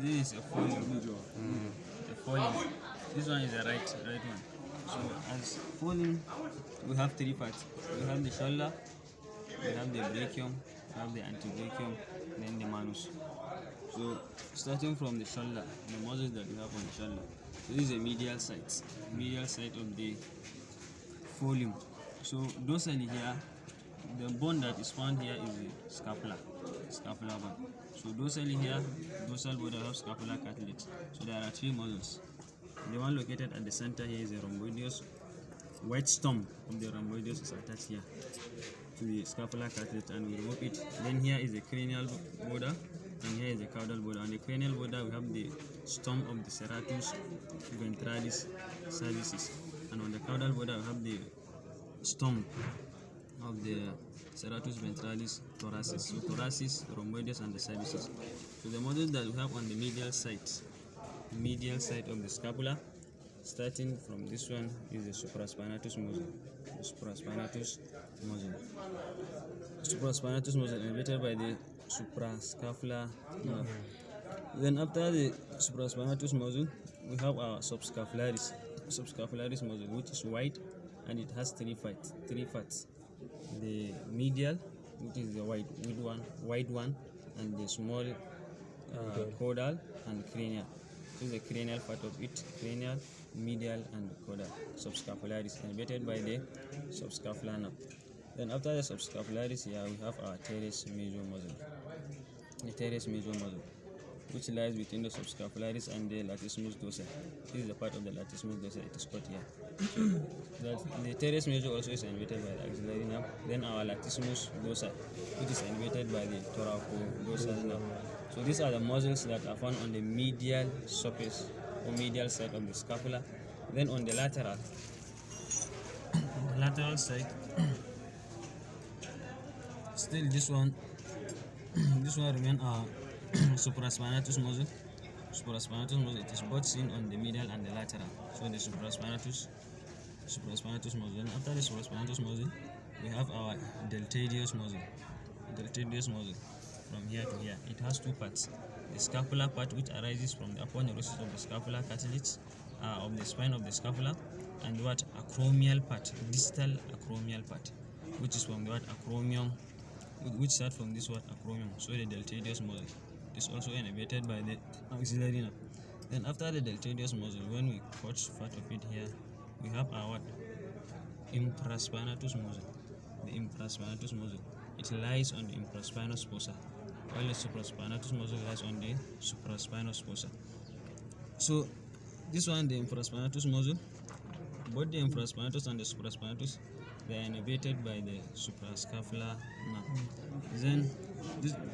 This is a FORELIMB. The FORELIMB. This one is a right one. So as FORELIMB, we have three parts. We have the shoulder, we have the brachium, we have the antebrachium, then the manus. So starting from the shoulder, the muscles that we have on the shoulder. So this is the medial side of the FORELIMB. So dorsally here, the bone that is found here is the scapular bone. So dorsally here, dorsal border of scapular cartilage. So there are three muscles. The one located at the center here is the rhomboideus. White stump of the rhomboideus is attached here to the scapular cartilage, and we remove it. Then here is the cranial border, and here is the caudal border. On the cranial border, we have the stump of the serratus ventralis cervicis, and on the caudal border, we have the stump of the serratus ventralis thoracis. So thoracis, rhomboideus, and the cervicis. So the muscles that we have on the medial side of the scapula, starting from this one, is the supraspinatus muscle. The supraspinatus muscle elevated by the suprascapular nerve. Then after the supraspinatus muscle, we have our subscapularis muscle, which is wide, and it has three parts. The medial, which is the wide one, and the small caudal and cranial. So the cranial part of it, cranial, medial, and caudal. Subscapularis, elevated by the subscapular nerve. Then after the subscapularis here, we have our teres major muscle. The teres major muscle, which lies between the subscapularis and the latissimus dorsi. This is the part of the latissimus dorsi, it is called here. The teres major also is elevated by the axillary nerve. Then our latissimus dorsi, which is elevated by the thoracodorsal nerve. So these are the muscles that are found on the medial surface or medial side of the scapula. Then on the lateral side, still this one remain our supraspinatus muscle. It is both seen on the medial and the lateral. So the supraspinatus muscle. And after the supraspinatus muscle, we have our deltoideus muscle. From here to here, it has two parts: the scapular part, which arises from the aponeurosis of the scapular cartilage of the spine of the scapula, and what acromial part, distal acromial part, which is from the acromion, which starts from this acromion. So the deltoideus muscle is also innervated by the axillary nerve. Then after the deltoideus muscle, when we cut part of it here, we have our infraspinatus muscle. The infraspinatus muscle, it lies on the infraspinous fossa, while the supraspinatus muscle lies on the supraspinous fossa. So this one, the infraspinatus muscle, both the infraspinatus and the supraspinatus, they are innervated by the suprascapular nerve. Then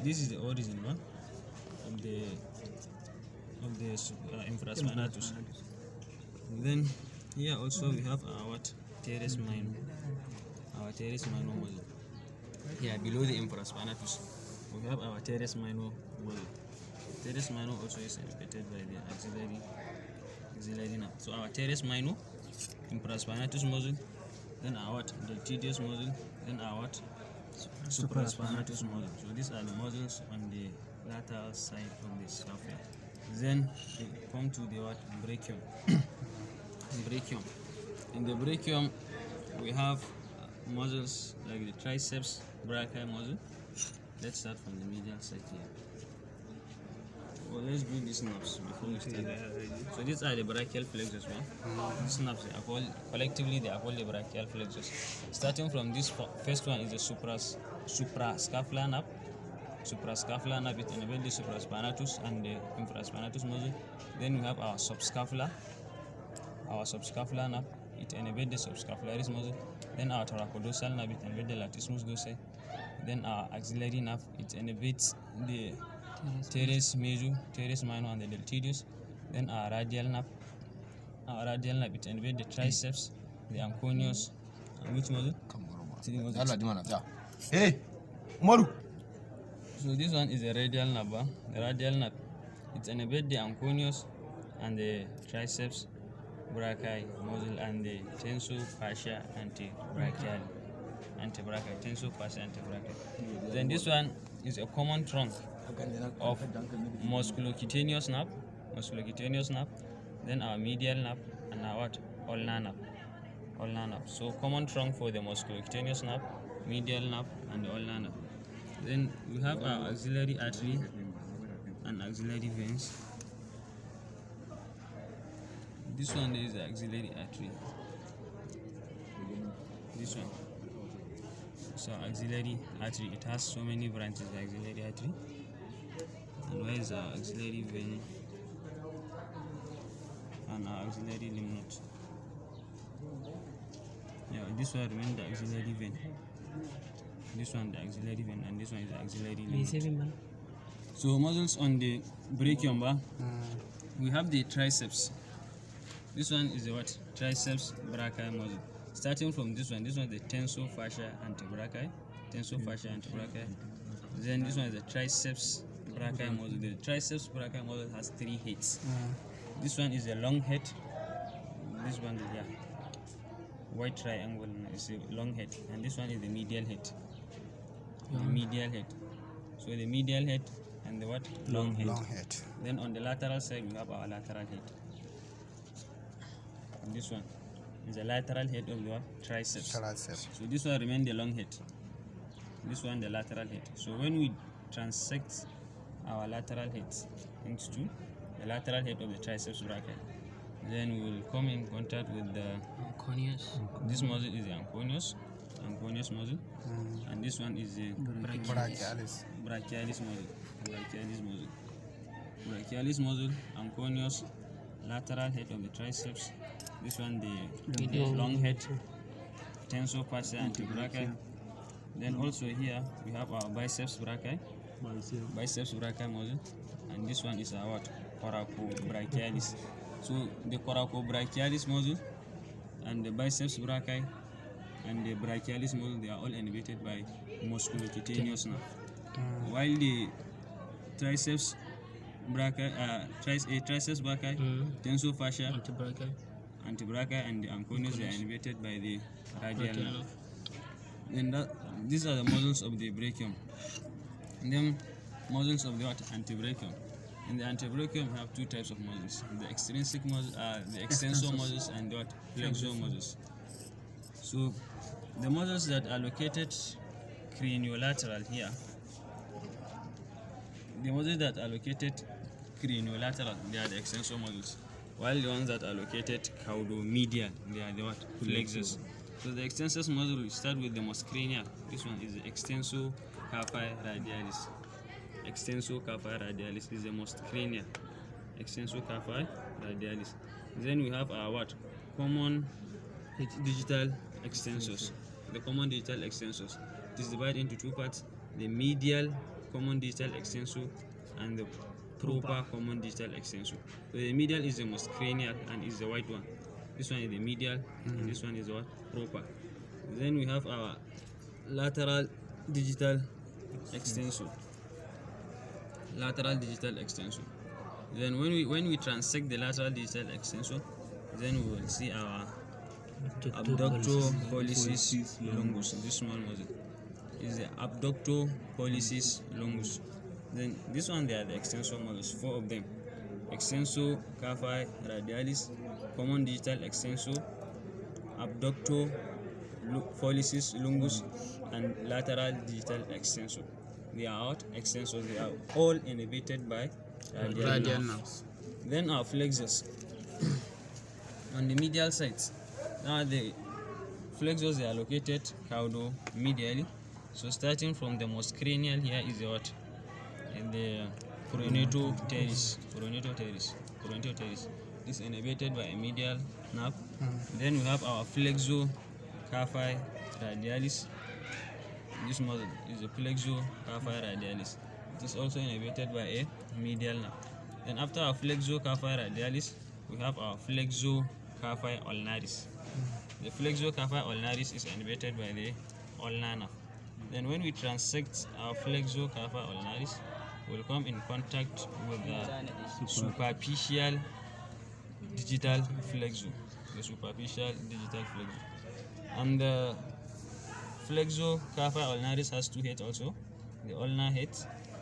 this is the origin of the infraspinatus. Then here also we have our teres minor. Our teres minor muscle. Here below the infraspinatus, we have our teres minor muscle. Teres minor also is innervated by the axillary nerve. So our teres minor, infraspinatus muscle, then our deltoideus muscle, then our supraspinatus muscle. So these are the muscles on the lateral side of the scapula. Then we come to the brachium. In the brachium, we have muscles like the triceps brachii muscle. Let's start from the medial side here. Well, let's do these nerves before we start. So these are the brachial flexors. These nerves are called, collectively they are called the brachial flexors. Starting from this first one is the suprascapular nerve. Suprascapular nerve, it innervates the supraspinatus and the infraspinatus muscle. Then we have our subscapular nerve, it innervates the subscapularis muscle. Then our thoracodorsal nerve, it innervates the latissimus dorsi. Then our axillary nerve, it innervates the teres major, teres minor, and the deltoideus. Then our radial nerve, it innervates the triceps, the anconeus, and which muscle? Hey, Umaru. So this one is the radial nerve. The radial nerve, it innervates the anconeus and the triceps brachii muscle and the tensor fascia antebrachium. Then this one is a common trunk of musculocutaneous nerve, then our medial nerve, and our what? Ulnar nerve. So common trunk for the musculocutaneous nerve, medial nerve, and the ulnar nerve. Then we have our axillary artery and axillary veins. This one is the axillary artery. This one. So axillary artery, it has so many branches, the axillary artery. And where is our axillary vein and our axillary lymph node? Yeah, this one remains the axillary vein. This one the axillary vein, and this one is the axillary lymph node. So muscles on the brachium, we have the triceps. This one is the what? Triceps brachii muscle. Starting from this one is the tensor fascia antebrachium. Then this one is the triceps brachii muscle. The triceps brachii muscle has 3 heads. This one is a long head. This one is white triangle is a long head, and this one is the medial head. So the medial head and the what? Long head. Then on the lateral side we have our lateral head. And this one is the lateral head of the what? Triceps. So this one remains the long head. This one the lateral head. So when we transect our lateral heads into the lateral head of the triceps brachii, then we will come in contact with the anconeus. This muscle is the anconeus muscle, and this one is the brachialis muscle, anconeus, lateral head of the triceps. This one the long head, tensor fascia antebrachium. Then also here we have our biceps brachii muscle, and this one is our what? Coracobrachialis. So the coracobrachialis muscle and the biceps brachii and the brachialis muscle, they are all innervated by musculocutaneous nerve, while the triceps brachii, tensor fascia, antebrachium, and the anconeus, they are innervated by the radial nerve. Then these are the muscles of the brachium. And then muscles of the what? Antebrachium. In the antebrachium we have 2 types of muscles: the extrinsic muscles, the extensor muscles, and the what? Flexor muscles. So the muscles that are located craniolateral here, they are the extensor muscles, while the ones that are located caudomedial, they are the what? Flexors. So the extensor muscle, we start with the most cranial. This one is the extensor carpi radialis. Extensor carpi radialis is the most cranial. Extensor carpi radialis. Then we have our what? Common digital extensors. The common digital extensors. It is divided into 2 parts: the medial common digital extensor and the proper common digital extensor. So the medial is the most cranial and is the white one. This one is the medial, and this one is what? Proper. Then we have our lateral digital extensor. Then when we transect the lateral digital extensor, then we will see our abductor pollicis longus. This small muscle is the abductor pollicis longus. Then this one, they are the extensor muscles, 4 of them: extensor carpi radialis, common digital extensor, abductor pollicis longus, and lateral digital extensor. They are out extensors. They are all innervated by radial nerves. Then our flexors on the medial sides. Now the flexors, they are located caudomedially. So starting from the most cranial, here is the what? And the pronator teres. This is innervated by a medial nerve. Then we have our flexor carpi radialis. This muscle is the flexor carpi radialis. It is also innervated by a medial nerve. Then after our flexor carpi radialis, we have our flexor carpi ulnaris. The flexor carpi ulnaris is innervated by the ulnar nerve. Then when we transect our flexor carpi ulnaris, we will come in contact with the superficial digital flexor. And the flexor carpi ulnaris has 2 heads also: the ulnar head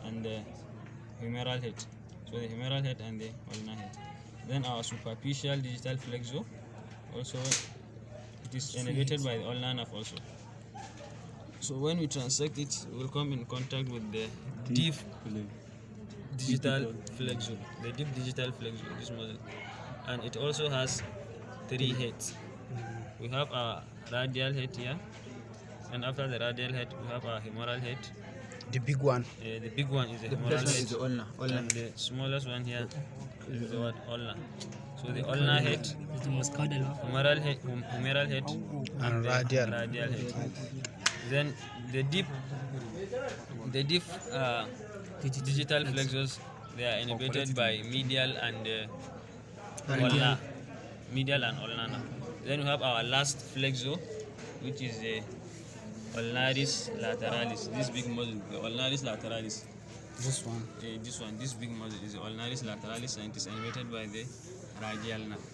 and the humeral head. So the humeral head and the ulnar head. Then our superficial digital flexor, also it is innervated by the ulnar nerve also. So when we transect it, we will come in contact with the deep digital flexor, the deep digital flexor, this muscle, and it also has 3 heads. We have our radial head here, and after the radial head, we have our humeral head. The big one. The big one is the humeral head, and the smallest one here is the what? Ulnar. So the ulnar head, humeral head, And the radial. head. Then the deep digital flexors, they are innervated by medial and ulnar. Medial and ulnar. Then we have our last flexor, which is the ulnaris lateralis. This big muscle, the ulnaris lateralis. This one. This big muscle is the ulnaris lateralis, and it is innervated by the radial nerve.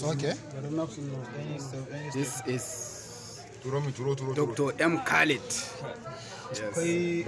Okay. This is Dr. M. Khalid. Yes.